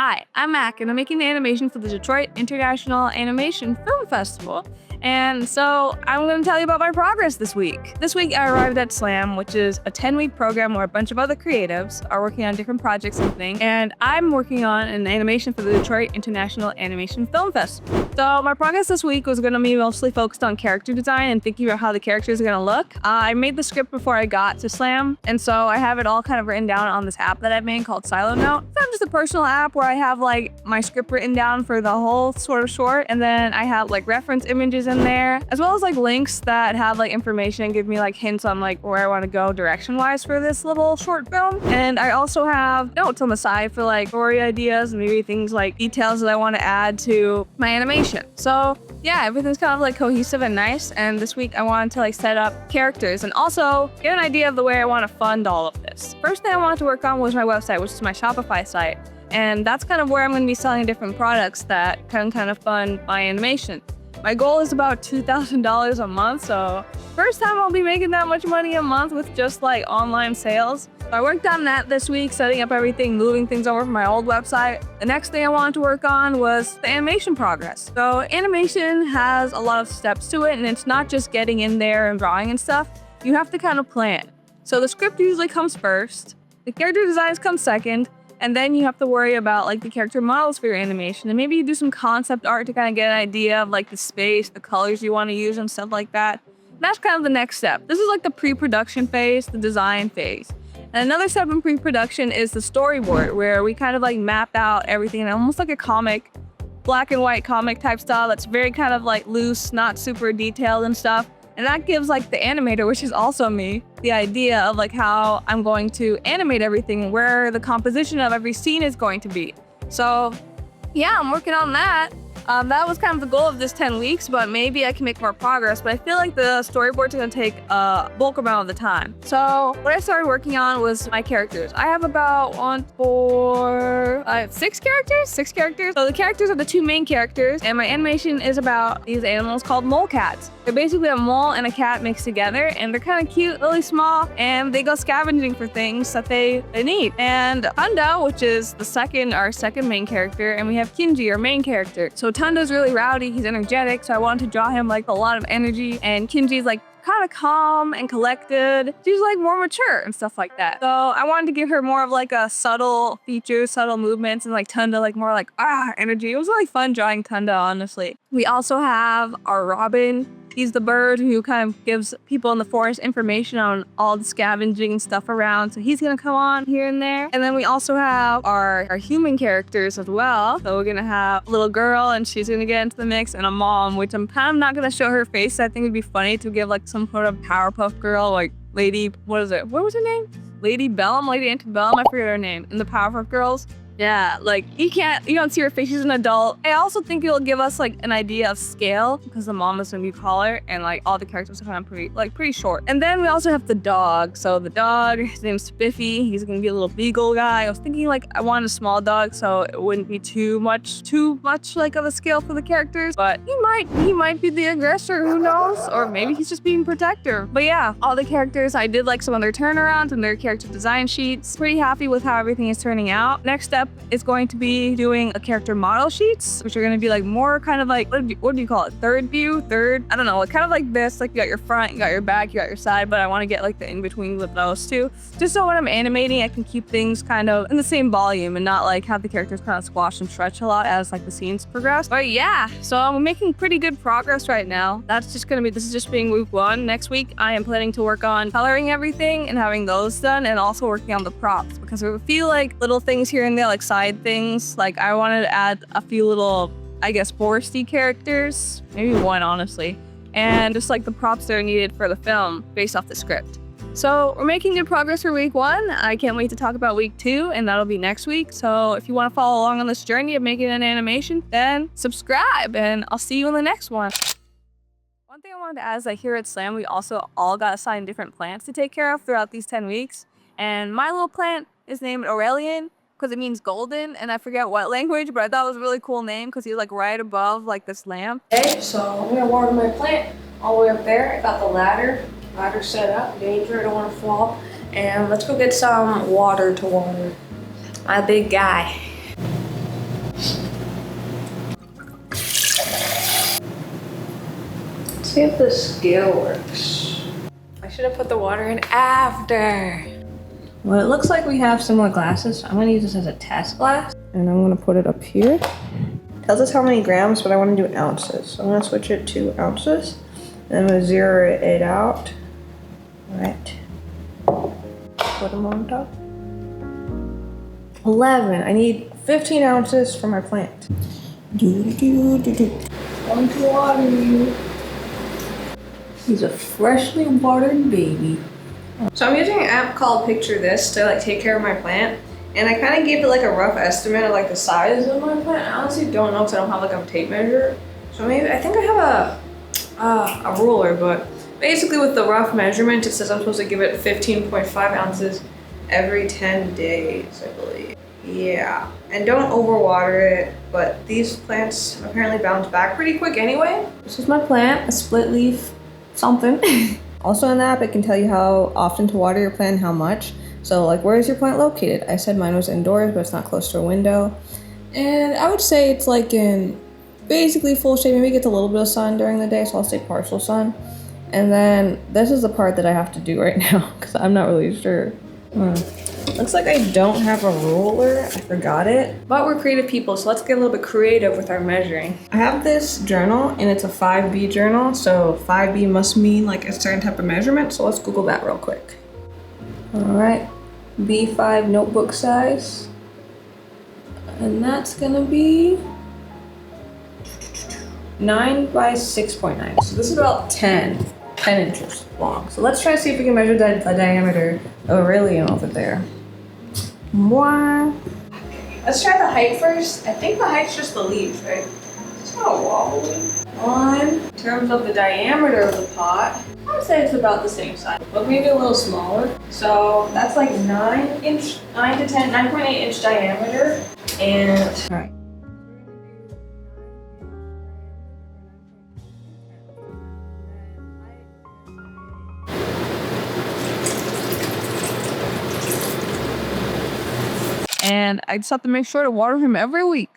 Hi, I'm Mac, and I'm making the animation for the Detroit International Animation Film Festival. And so I'm going to tell you about my progress this week. This week I arrived at SLAM, which is a 10-week program where a bunch of other creatives are working on different projects and things. And I'm working on an animation for the Detroit International Animation Film Festival. So my progress this week was going to be mostly focused on character design and thinking about how the characters are going to look. I made the script before I got to SLAM, and so I have it all kind of written down on this app that I've made called Silo Note. It's not just a personal app where I have like my script written down for the whole sort of short, and then I have like reference images in there, as well as like links that have like information and give me like hints on like where I want to go direction-wise for this little short film. And I also have notes on the side for like story ideas and maybe things like details that I want to add to my animation. So yeah, everything's kind of like cohesive and nice. And this week I wanted to like set up characters and also get an idea of the way I want to fund all of this. First thing I wanted to work on was my website, which is my Shopify site. And that's kind of where I'm going to be selling different products that can kind of fund my animation. My goal is about $2,000 a month, so first time I'll be making that much money a month with just like online sales. So I worked on that this week, setting up everything, moving things over from my old website. The next thing I wanted to work on was the animation progress. So animation has a lot of steps to it, and it's not just getting in there and drawing and stuff. You have to kind of plan. So the script usually comes first, the character designs come second, and then you have to worry about like the character models for your animation. And maybe you do some concept art to kind of get an idea of like the space, the colors you want to use and stuff like that. And that's kind of the next step. This is like the pre-production phase, the design phase. And another step in pre-production is the storyboard, where we kind of like map out everything in almost like a comic, black and white comic type style that's very kind of like loose, not super detailed and stuff. And that gives like the animator, which is also me, the idea of like how I'm going to animate everything, where the composition of every scene is going to be. So yeah, I'm working on that. That was kind of the goal of this 10 weeks, but maybe I can make more progress. But I feel like the storyboard's gonna take a bulk amount of the time. So what I started working on was my characters. I have about six characters. So the characters are the two main characters, and my animation is about these animals called mole cats. They're basically a mole and a cat mixed together, and they're kind of cute, really small, and they go scavenging for things that they need. And Tunda, which is our second main character, and we have Kinji, our main character. So Tunda's really rowdy, he's energetic, so I wanted to draw him like a lot of energy, and Kinji's like kind of calm and collected. She's like more mature and stuff like that. So I wanted to give her more of like a subtle features, subtle movements, and like Tunda like more like energy. It was really fun drawing Tunda, honestly. We also have our Robin. He's the bird who kind of gives people in the forest information on all the scavenging stuff around. So he's gonna come on here and there. And then we also have our human characters as well. So we're gonna have a little girl, and she's gonna get into the mix, and a mom, which I'm kind of not gonna show her face. I think it'd be funny to give like some sort of Powerpuff Girl, like Lady, what was her name? Lady Bellum, Lady Antebellum, I forget her name, in the Powerpuff Girls. Yeah, like you don't see her face, she's an adult. I also think it'll give us like an idea of scale, because the mom is gonna be taller and like all the characters are kind of pretty short. And then we also have the dog. So the dog, his name's Spiffy. He's gonna be a little beagle guy. I was thinking like I wanted a small dog so it wouldn't be too much like of a scale for the characters, but he might be the aggressor, who knows? Or maybe he's just being protector. But yeah, all the characters, I did like some of their turnarounds and their character design sheets. Pretty happy with how everything is turning out. Next step is going to be doing a character model sheets, which are going to be like more kind of like, what do you call it? Third, I don't know, like kind of like this, like you got your front, you got your back, you got your side, but I want to get like the in-between with those two, just so when I'm animating, I can keep things kind of in the same volume and not like have the characters kind of squash and stretch a lot as like the scenes progress. But yeah, so I'm making pretty good progress right now. This is just being week one. Next week, I am planning to work on coloring everything and having those done, and also working on the props, because I feel like little things here and there, like side things. Like I wanted to add a few little, I guess, foresty characters, maybe one honestly, and just like the props that are needed for the film based off the script. So we're making good progress for week one. I can't wait to talk about week two, and that'll be next week. So if you want to follow along on this journey of making an animation, then subscribe, and I'll see you in the next one. One thing I wanted to add is that here at SLAM, we also all got assigned different plants to take care of throughout these 10 weeks. And my little plant is named Aurelian, because it means golden, and I forget what language, but I thought it was a really cool name because he's like right above like this lamp. Okay, so I'm gonna water my plant all the way up there. I got the ladder set up, danger, I don't want to fall. And let's go get some water to water my big guy. see if the scale works. I should have put the water in after. Well, it looks like we have similar glasses. I'm gonna use this as a test glass, and I'm gonna put it up here. Tells us how many grams, but I want to do ounces. So I'm gonna switch it to ounces, and I'm gonna zero it out. All right. Put them on top. 11. I need 15 ounces for my plant. Going to water you. He's a freshly watered baby. So I'm using an app called Picture This to like take care of my plant. And I kind of gave it like a rough estimate of like the size of my plant. I honestly don't know because I don't have like a tape measure. So maybe, I think I have a ruler, but basically with the rough measurement, it says I'm supposed to give it 15.5 ounces every 10 days, I believe. Yeah, and don't overwater it, but these plants apparently bounce back pretty quick anyway. This is my plant, a split leaf something. Also in the app, it can tell you how often to water your plant and how much. So like, where is your plant located? I said mine was indoors, but it's not close to a window. And I would say it's like in basically full shade. Maybe it gets a little bit of sun during the day, so I'll say partial sun. And then this is the part that I have to do right now because I'm not really sure. Looks like I don't have a ruler. I forgot it. But we're creative people, so let's get a little bit creative with our measuring. I have this journal, and it's a 5B journal. So 5B must mean like a certain type of measurement. So let's Google that real quick. All right, B5 notebook size. And that's gonna be 9 by 6.9. So this is about 10 inches long. So let's try to see if we can measure the diameter of Aurelian over there. Mwah. Let's try the height first. I think the height's just the leaves, right? It's not wobbly. In terms of the diameter of the pot, I would say it's about the same size, but maybe a little smaller. So that's like 9.8 inch diameter. And all right. And I just have to make sure to water him every week.